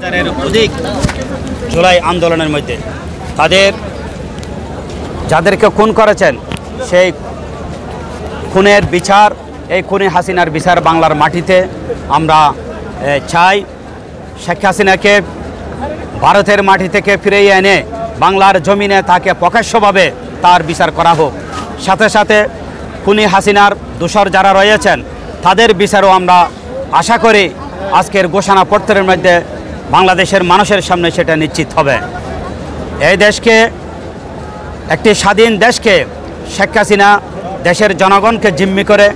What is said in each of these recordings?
হাজারের অধিক জুলাই আন্দোলনের মধ্যে যাদেরকে খুন করেছেন সেই খুনের বিচার, এই খুনি হাসিনার বিচার বাংলার মাটিতে আমরা চাই। শেখ হাসিনাকে ভারতের মাটি থেকে ফিরিয়ে এনে বাংলার জমিনে তাকে প্রকাশ্যভাবে তার বিচার করা হোক। সাথে সাথে খুনি হাসিনার দোষর যারা রয়েছেন তাদের বিচারও আমরা আশা করি আজকের ঘোষণাপত্রের মধ্যে বাংলাদেশের মানুষের সামনে সেটা নিশ্চিত হবে। এই দেশকে, একটি স্বাধীন দেশকে শেখ হাসিনা দেশের জনগণকে জিম্মি করে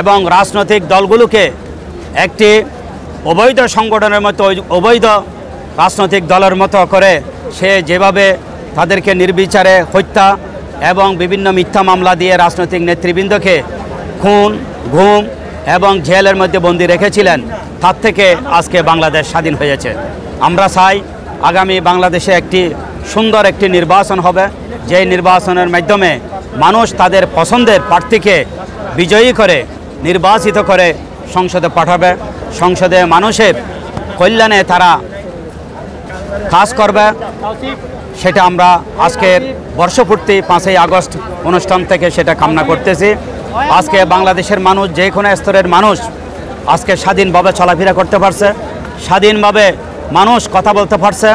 এবং রাজনৈতিক দলগুলোকে একটি অবৈধ সংগঠনের মতো, অবৈধ রাজনৈতিক দলের মতো করে সে যেভাবে তাদেরকে নির্বিচারে হত্যা এবং বিভিন্ন মিথ্যা মামলা দিয়ে রাজনৈতিক নেতৃবৃন্দকে খুন, গুম এবং জেলের মধ্যে বন্দী রেখেছিলেন, তার থেকে আজকে বাংলাদেশ স্বাধীন হয়েছে। আমরা চাই আগামী বাংলাদেশে একটি সুন্দর একটি নির্বাচন হবে, যে নির্বাচনের মাধ্যমে মানুষ তাদের পছন্দের প্রার্থীকে বিজয়ী করে নির্বাচিত করে সংসদে পাঠাবে। সংসদে মানুষের কল্যাণে তারা কাজ করবে, সেটা আমরা আজকের বর্ষপূর্তি 5ই আগস্ট অনুষ্ঠান থেকে সেটা কামনা করতেছি। আজকে বাংলাদেশের মানুষ, যে কোনো স্তরের মানুষ আজকে স্বাধীনভাবে চলাফেরা করতে পারছে, স্বাধীনভাবে মানুষ কথা বলতে পারছে,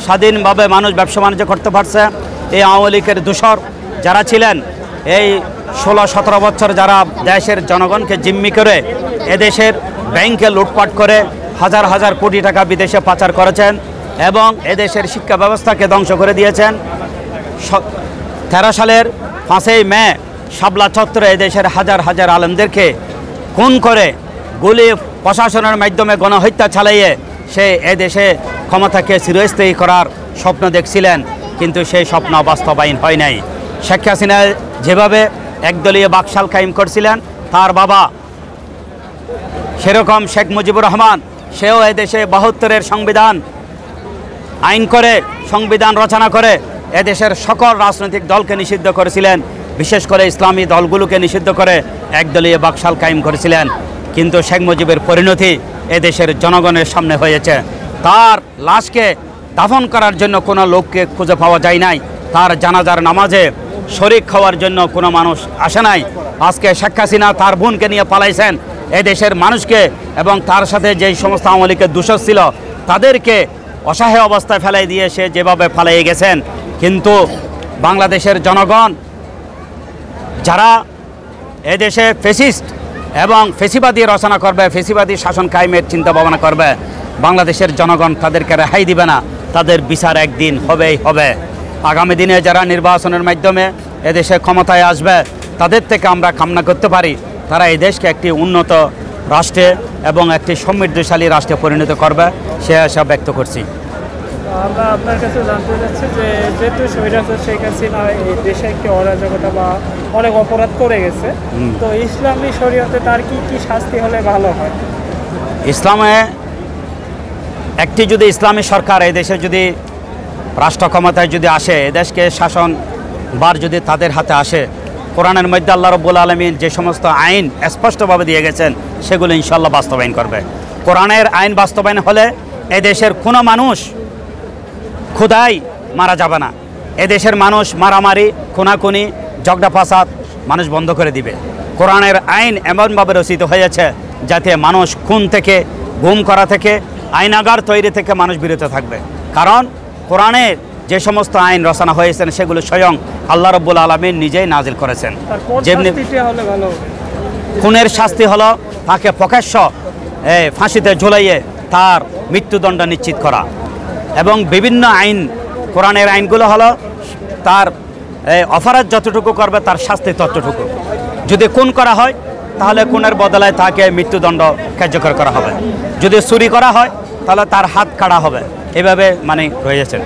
স্বাধীনভাবে মানুষ ব্যবসা বাণিজ্য করতে পারছে। এই আওয়ামী লীগের দোসর যারা ছিলেন, এই 16-17 বছর যারা দেশের জনগণকে জিম্মি করে এদেশের ব্যাংকে লুটপাট করে হাজার হাজার কোটি টাকা বিদেশে পাচার করেছেন এবং এদেশের শিক্ষা ব্যবস্থাকে ধ্বংস করে দিয়েছেন। 13 সালের 5ই মে শাপলা চত্বরে এদেশের হাজার হাজার আলেমদেরকে খুন করে গুলি প্রশাসনের মাধ্যমে গণহত্যা চালিয়ে সে এদেশে ক্ষমতাকে চিরস্থায়ী করার স্বপ্ন দেখছিলেন, কিন্তু সেই স্বপ্ন বাস্তবায়ন হয় নাই। শেখ হাসিনা যেভাবে একদলীয় বাকশাল কায়েম করছিলেন, তার বাবা সেরকম শেখ মুজিবুর রহমান, সেও এদেশে 72-এর সংবিধান আইন করে, সংবিধান রচনা করে এদেশের সকল রাজনৈতিক দলকে নিষিদ্ধ করেছিলেন, বিশেষ করে ইসলামী দলগুলোকে নিষিদ্ধ করে একদলীয় বাকশাল কায়েম করেছিলেন। কিন্তু শেখ মুজিবের পরিণতি এদেশের জনগণের সামনে হয়েছে। তার লাশকে দাফন করার জন্য কোনো লোককে খুঁজে পাওয়া যায় নাই, তার জানাজার নামাজে শরিক হওয়ার জন্য কোনো মানুষ আসে নাই। আজকে শেখ হাসিনা তার বোনকে নিয়ে পালাইছেন এদেশের মানুষকে, এবং তার সাথে যেই সমস্ত আওয়ামী লীগের দোষর ছিল তাদেরকে অসহায় অবস্থায় ফেলাই দিয়ে সে যেভাবে ফেলাই গেছেন। কিন্তু বাংলাদেশের জনগণ যারা এদেশে ফ্যাসিস্ট এবং ফেসিবাদী রচনা করবে, ফেসিবাদী শাসন কায়েমের চিন্তা ভাবনা করবে, বাংলাদেশের জনগণ তাদেরকে রেহাই দিবে না, তাদের বিচার একদিন হবেই হবে। আগামী দিনে যারা নির্বাচনের মাধ্যমে এদেশে ক্ষমতায় আসবে, তাদের থেকে আমরা কামনা করতে পারি তারা এই দেশকে একটি উন্নত রাষ্ট্রে এবং একটি সমৃদ্ধশালী রাষ্ট্রে পরিণত করবে, সে আশা ব্যক্ত করছি। আমরা আপনার কাছে জানতে চাচ্ছি যে যেহেতু স্বৈরাচার শেখ হাসিনা এই দেশে একটি অরাজকতা বা অনেক অপরাধ করে গেছে, তো ইসলামী শরীয়তে তার কি কি শাস্তি হলে ভালো হয়? ইসলামে একটি যদি ইসলামী সরকার এই দেশে যদি রাষ্ট্র ক্ষমতায় যদি আসে, এদেশকে শাসনভার যদি তাদের হাতে আসে, কোরআনের মধ্যে আল্লাহ রাব্বুল আলামিন যে সমস্ত আইন স্পষ্টভাবে দিয়ে গেছেন সেগুলো ইনশাআল্লাহ বাস্তবায়ন করবে। কোরআনের আইন বাস্তবায়ন হলে এদেশের কোনো মানুষ ক্ষুধায় মারা যাবে না, এদেশের মানুষ মারামারি, খুনাখুনি, ঝগড়া ফাসাদ মানুষ বন্ধ করে দিবে। কোরআনের আইন এমনভাবে রচিত হয়েছে যাতে মানুষ খুন থেকে, গুম করা থেকে, আইনাগার তৈরি থেকে মানুষ বিরত থাকবে। কারণ কোরআনের যে সমস্ত আইন রচনা হয়েছেন সেগুলো স্বয়ং আল্লাহ রাব্বুল আলামিন নিজেই নাজিল করেছেন। যেমনি খুনের শাস্তি হলো তাকে প্রকাশ্য ফাঁসিতে ঝুলাইয়ে তার মৃত্যুদণ্ড নিশ্চিত করা, এবং বিভিন্ন আইন, কোরআনের আইনগুলো হলো তার অপরাধ যতটুকু করবে তার শাস্তি ততটুকু। যদি খুন করা হয় তাহলে খুনের বদলায় তাকে মৃত্যুদণ্ড কার্যকর করা হবে, যদি চুরি করা হয় তাহলে তার হাত কাটা হবে, এভাবে মানে রয়েছেন।